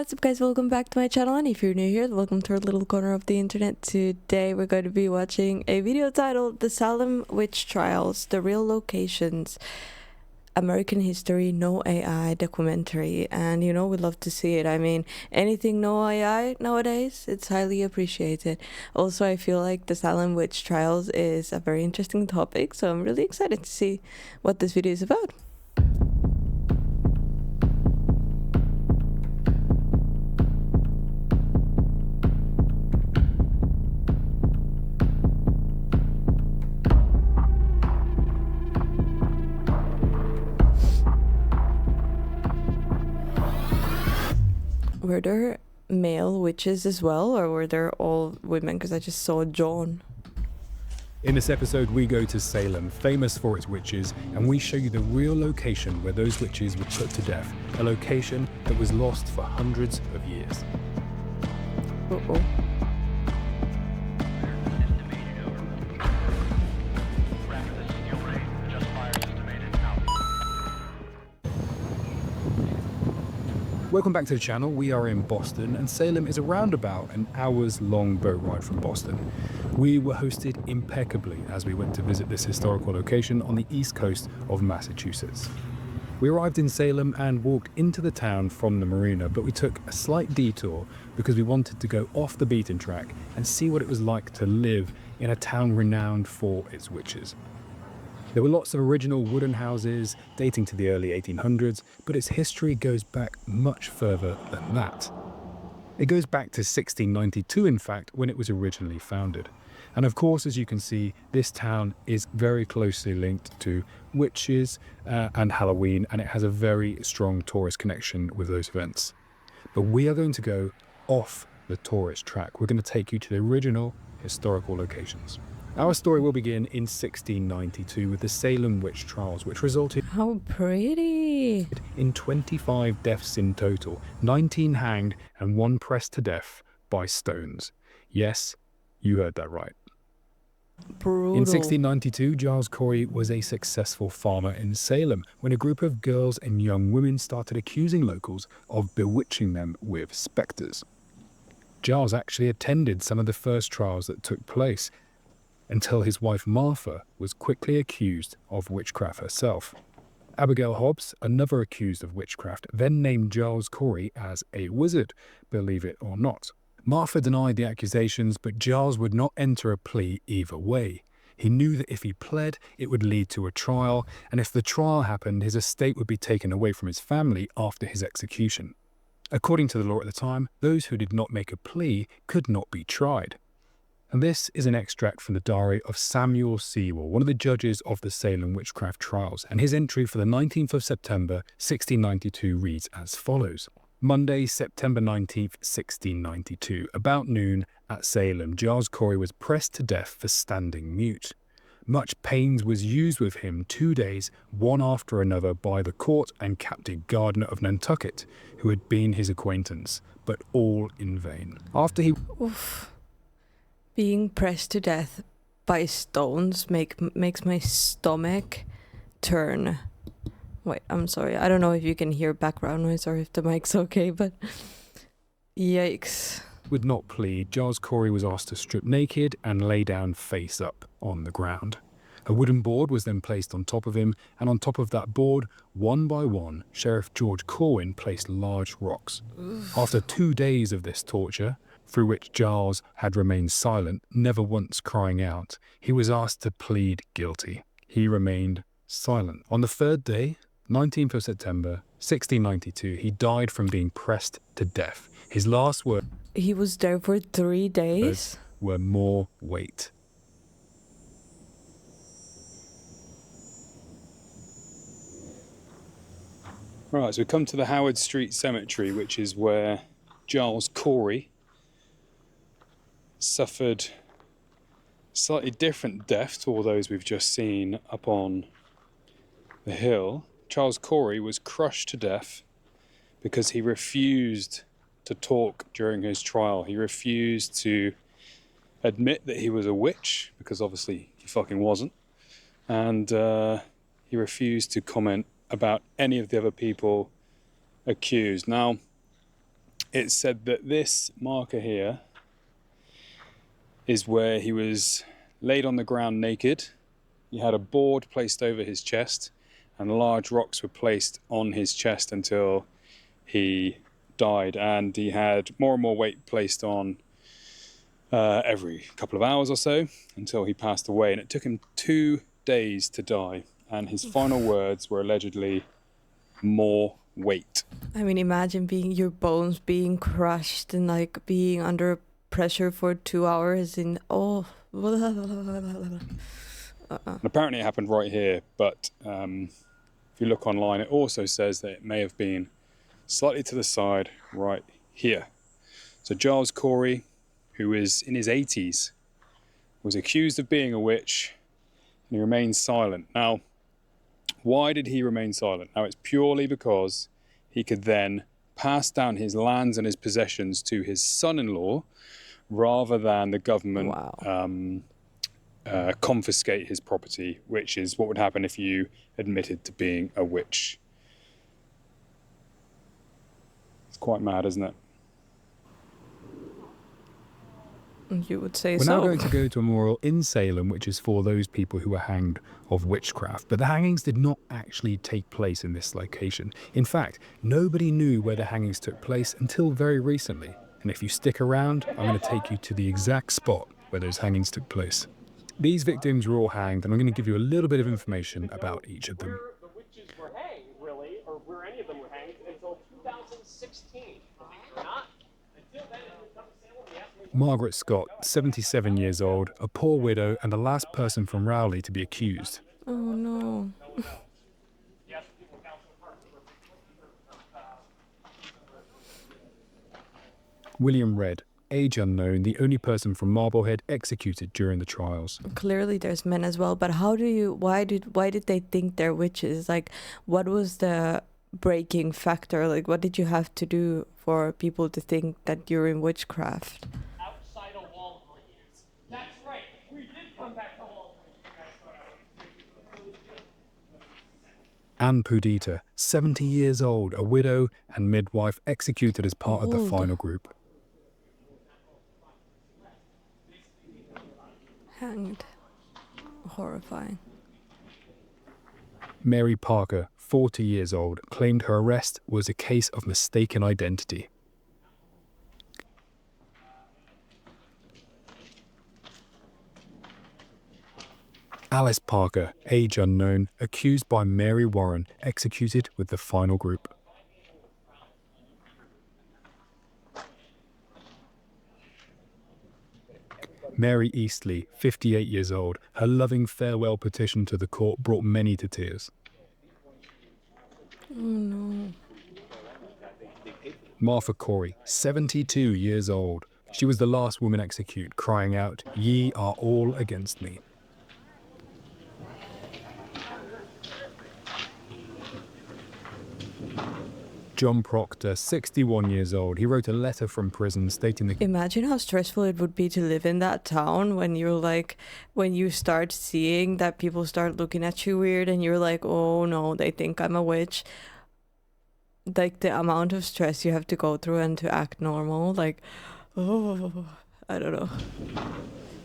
What's up guys, welcome back to my channel, and if you're new here, welcome to our little corner of the internet. Today we're going to be watching a video titled The Salem Witch Trials, The Real Locations, American History, No AI documentary. And you know, we love to see it. I mean, anything no AI nowadays, it's highly appreciated. Also, I feel like the Salem Witch Trials is a very interesting topic, so I'm really excited to see what this video is about. Were there male witches as well, or were there all women? Because I just saw John. In this episode, we go to Salem, famous for its witches, and we show you the real location where those witches were put to death, a location that was lost for hundreds of years. Uh-oh. Welcome back to the channel. We are in Boston, and Salem is around about an hours-long boat ride from Boston. We were hosted impeccably as we went to visit this historical location on the east coast of Massachusetts. We arrived in Salem and walked into the town from the marina, but we took a slight detour because we wanted to go off the beaten track and see what it was like to live in a town renowned for its witches. There were lots of original wooden houses dating to the early 1800s, but its history goes back much further than that. It goes back to 1692, in fact, when it was originally founded. And of course, as you can see, this town is very closely linked to witches and Halloween, and it has a very strong tourist connection with those events. But we are going to go off the tourist track. We're going to take you to the original historical locations. Our story will begin in 1692 with the Salem Witch Trials, which resulted How pretty! in 25 deaths in total, 19 hanged and 1 pressed to death by stones. Yes, you heard that right. Brutal. In 1692, Giles Corey was a successful farmer in Salem when a group of girls and young women started accusing locals of bewitching them with spectres. Giles actually attended some of the first trials that took place, until his wife Martha was quickly accused of witchcraft herself. Abigail Hobbs, another accused of witchcraft, then named Giles Corey as a wizard, believe it or not. Martha denied the accusations, but Giles would not enter a plea either way. He knew that if he pled, it would lead to a trial, and if the trial happened, his estate would be taken away from his family after his execution. According to the law at the time, those who did not make a plea could not be tried. And this is an extract from the diary of Samuel Sewell, one of the judges of the Salem Witchcraft Trials, and his entry for the 19th of September, 1692 reads as follows. Monday, September 19th, 1692, about noon at Salem, Giles Corey was pressed to death for standing mute. Much pains was used with him 2 days, one after another, by the court and Captain Gardner of Nantucket, who had been his acquaintance, but all in vain. After he... Oof. Being pressed to death by stones makes my stomach turn. Wait, I'm sorry. I don't know if you can hear background noise or if the mic's okay, but yikes. Would not plead, Giles Corey was asked to strip naked and lay down face up on the ground. A wooden board was then placed on top of him, and on top of that board, one by one, Sheriff George Corwin placed large rocks. After 2 days of this torture, through which Giles had remained silent, never once crying out, he was asked to plead guilty. He remained silent. On the 3rd day, 19th of September, 1692, he died from being pressed to death. His last words... He was there for 3 days? ...were more weight. Right, so we come to the Howard Street Cemetery, which is where Giles Corey suffered slightly different death to all those we've just seen up on the hill. Giles Corey was crushed to death because he refused to talk during his trial. He refused to admit that he was a witch, because obviously he fucking wasn't. And he refused to comment about any of the other people accused. Now, It's said that this marker here is where he was laid on the ground naked. He had a board placed over his chest, and large rocks were placed on his chest until he died. And he had more and more weight placed on every couple of hours or so until he passed away. And it took him 2 days to die. And his final words were allegedly, "more weight." I mean, imagine your bones being crushed and like being under pressure for 2 hours in And apparently it happened right here, but if you look online, it also says that it may have been slightly to the side right here. So Giles Corey, who is in his 80s, was accused of being a witch, and he remained silent. Now, why did he remain silent? Now, it's purely because he could then pass down his lands and his possessions to his son-in-law rather than the government confiscate his property, which is what would happen if you admitted to being a witch. It's quite mad, isn't it? You would say We're so. now going to go to a memorial in Salem, which is for those people who were hanged of witchcraft. But the hangings did not actually take place in this location. In fact, nobody knew where the hangings took place until very recently. And if you stick around, I'm going to take you to the exact spot where those hangings took place. These victims were all hanged, and I'm going to give you a little bit of information about each of them. Where the witches were hanged, really, or where any of them were hanged, until 2016. Believe it or not. Until then, it would come to Salem. He asked me. Margaret Scott, 77 years old, a poor widow and the last person from Rowley to be accused. Oh no. William Redd, age unknown, the only person from Marblehead executed during the trials. Clearly there's men as well, but why did they think they're witches? Like, what was the breaking factor? Like, what did you have to do for people to think that you're in witchcraft? Outside of Walgreens. That's right. We did come back to Walgreens. Anne Pudita, 70 years old, a widow and midwife, executed as part of the final group. Hanged. Horrifying. Mary Parker, 40 years old, claimed her arrest was a case of mistaken identity. Alice Parker, age unknown, accused by Mary Warren, executed with the final group. Mary Eastley, 58 years old, her loving farewell petition to the court brought many to tears. Oh no. Martha Cory, 72 years old. She was the last woman executed, crying out, "Ye are all against me." John Proctor, 61 years old. He wrote a letter from prison stating the... Imagine how stressful it would be to live in that town when you start seeing that people start looking at you weird and you're like, oh no, they think I'm a witch. Like, the amount of stress you have to go through and to act normal, like, oh, I don't know.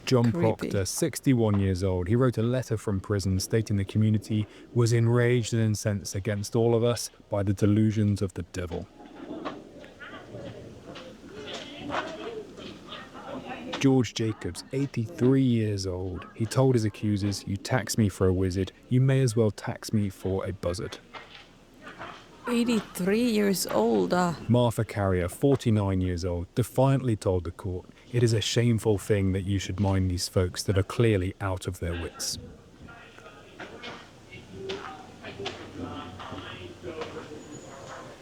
John Creepy. Proctor, 61 years old. He wrote a letter from prison stating the community was enraged and incensed against all of us by the delusions of the devil. George Jacobs, 83 years old. He told his accusers, "You tax me for a wizard, you may as well tax me for a buzzard." 83 years old. Martha Carrier, 49 years old, defiantly told the court, "It is a shameful thing that you should mind these folks that are clearly out of their wits."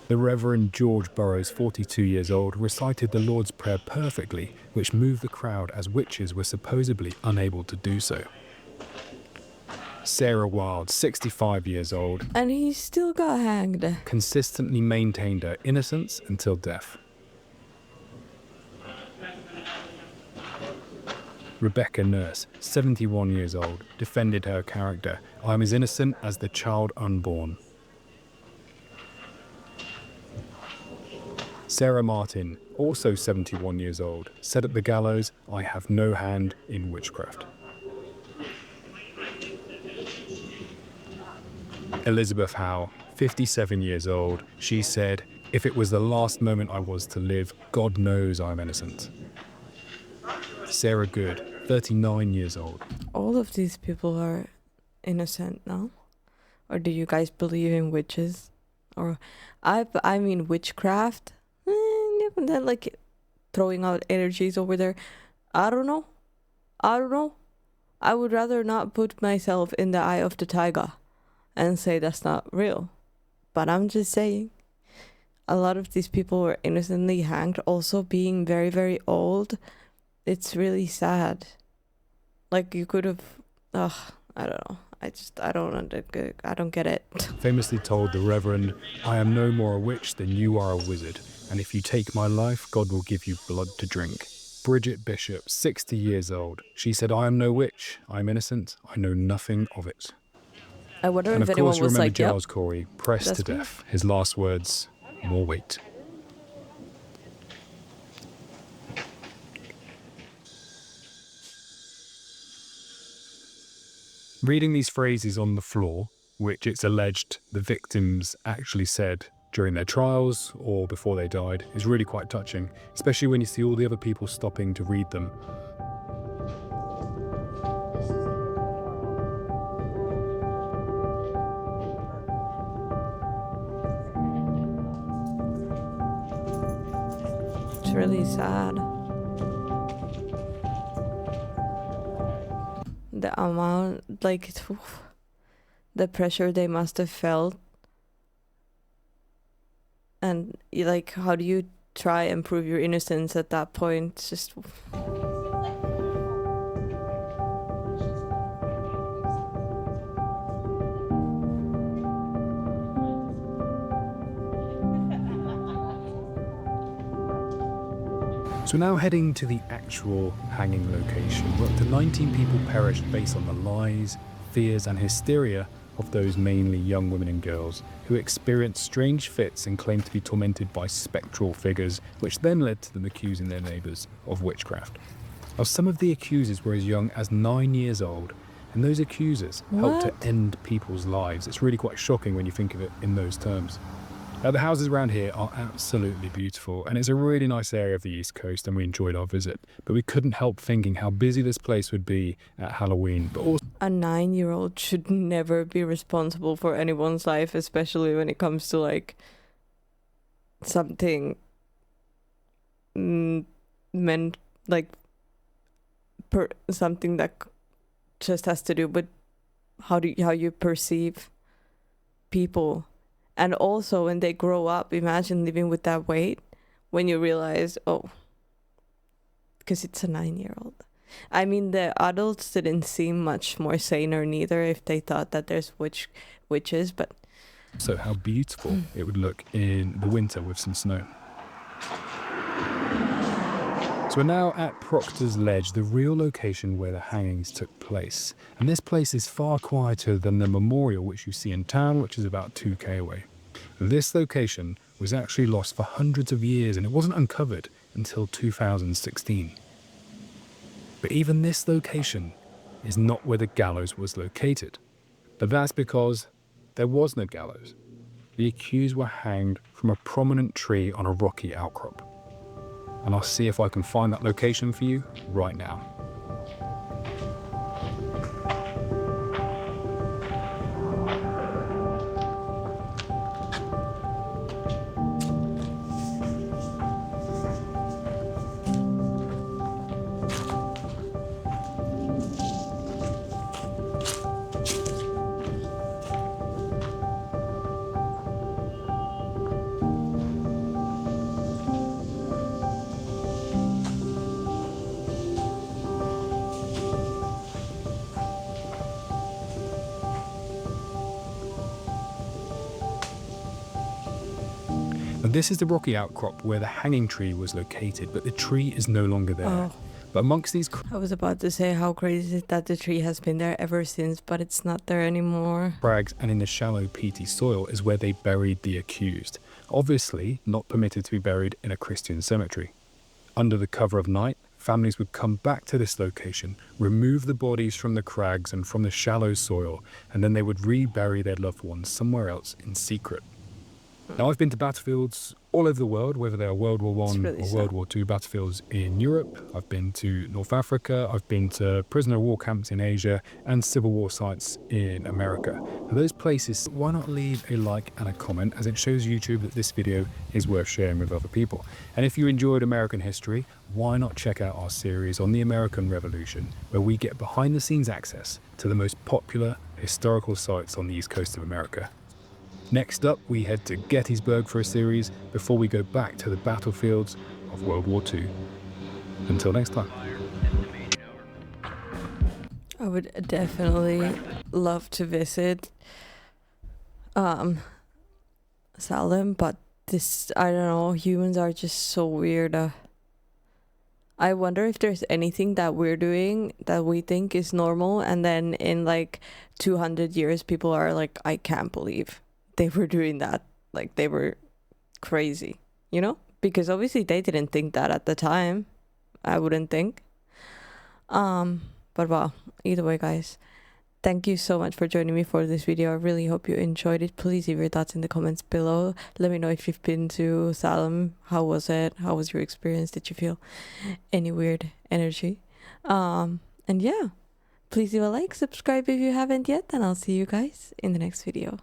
The Reverend George Burroughs, 42 years old, recited the Lord's Prayer perfectly, which moved the crowd as witches were supposedly unable to do so. Sarah Wilde, 65 years old, And he still got hanged. consistently maintained her innocence until death. Rebecca Nurse, 71 years old, defended her character. "I am as innocent as the child unborn." Sarah Martin, also 71 years old, said at the gallows, "I have no hand in witchcraft." Elizabeth Howe, 57 years old, she said, "If it was the last moment I was to live, God knows I'm innocent." Sarah Good, 39 years old. All of these people are innocent now? Or do you guys believe in witches? Or I mean witchcraft? And then like throwing out energies over there. I don't know. I would rather not put myself in the eye of the tiger and say that's not real. But I'm just saying, a lot of these people were innocently hanged, also being very, very old. It's really sad. Like you could have, I don't know. I don't get it. Famously told the Reverend, "I am no more a witch than you are a wizard, and if you take my life, God will give you blood to drink." Bridget Bishop, 60 years old, she said, "I am no witch. I'm innocent. I know nothing of it." I wonder And if of anyone course, you was remember like, Giles yep, Corey, pressed to that's me. death. His last words, "More weight." Reading these phrases on the floor, which it's alleged the victims actually said during their trials or before they died, is really quite touching, especially when you see all the other people stopping to read them. It's really sad. The amount, like, the pressure they must have felt. And, like, how do you try and prove your innocence at that point? It's just... So now heading to the actual hanging location, where up to 19 people perished based on the lies, fears and hysteria of those mainly young women and girls who experienced strange fits and claimed to be tormented by spectral figures, which then led to them accusing their neighbours of witchcraft. Now, some of the accusers were as young as 9 years old, and those accusers helped What? to end people's lives. It's really quite shocking when you think of it in those terms. Now, the houses around here are absolutely beautiful, and it's a really nice area of the East Coast, and we enjoyed our visit. But we couldn't help thinking how busy this place would be at Halloween, but also A 9-year-old should never be responsible for anyone's life, especially when it comes to, like, something meant, like, something that just has to do with how you perceive people. And also when they grow up, imagine living with that weight when you realize, oh, because it's a 9-year-old. I mean, the adults didn't seem much more saner neither if they thought that there's witches, but... So how beautiful it would look in the winter with some snow. So we're now at Proctor's Ledge, the real location where the hangings took place. And this place is far quieter than the memorial which you see in town, which is about 2k away. This location was actually lost for hundreds of years and it wasn't uncovered until 2016. But even this location is not where the gallows was located. But that's because there was no gallows. The accused were hanged from a prominent tree on a rocky outcrop. And I'll see if I can find that location for you right now. And this is the rocky outcrop where the hanging tree was located, but the tree is no longer there. Oh, But amongst these I was about to say how crazy is it that the tree has been there ever since, but it's not there anymore. crags and in the shallow peaty soil is where they buried the accused. obviously not permitted to be buried in a Christian cemetery. Under the cover of night, families would come back to this location, remove the bodies from the crags and from the shallow soil, and then they would rebury their loved ones somewhere else in secret. Now, I've been to battlefields all over the world, whether they are World War I really or World War II battlefields in Europe. I've been to North Africa, I've been to prisoner of war camps in Asia, and civil war sites in America. Now, those places, why not leave a like and a comment, as it shows YouTube that this video is worth sharing with other people. And if you enjoyed American history, why not check out our series on the American Revolution, where we get behind the scenes access to the most popular historical sites on the East Coast of America. Next up, we head to Gettysburg for a series before we go back to the battlefields of World War II. Until next time. I would definitely love to visit Salem, but this, I don't know, humans are just so weird. I wonder if there's anything that we're doing that we think is normal, and then in like 200 years people are like, I can't believe they were doing that, like they were crazy, you know, because obviously they didn't think that at the time, I wouldn't think. But well, either way, guys, thank you so much for joining me for this video. I really hope you enjoyed it. Please leave your thoughts in the comments below. Let me know if you've been to Salem. How was it? How was your experience? Did you feel any weird energy? And yeah, please leave a like, subscribe if you haven't yet, and I'll see you guys in the next video.